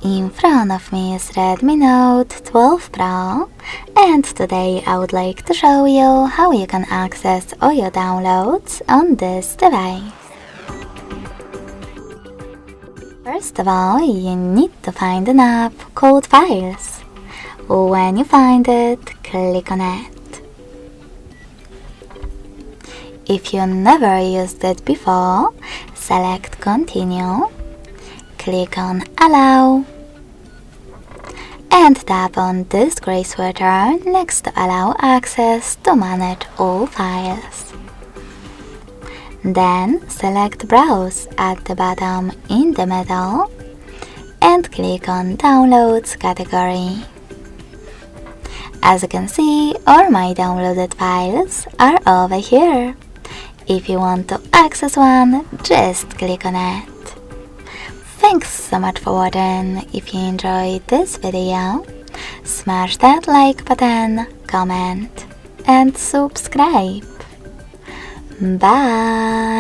In front of me is Redmi Note 12 Pro, and today I would like to show you how you can access all your downloads on this device. First of all, you need to find an app called Files. When you find it, click on it. If you never used it before, select Continue, click on Allow, and tap on this gray switcher next to Allow access to manage all files. Then select Browse at the bottom in the middle and click on Downloads category. As you can see, all my downloaded files are over here. If you want to access one, just click on it. Thanks so much for watching. If you enjoyed this video, smash that like button, comment and subscribe. Bye!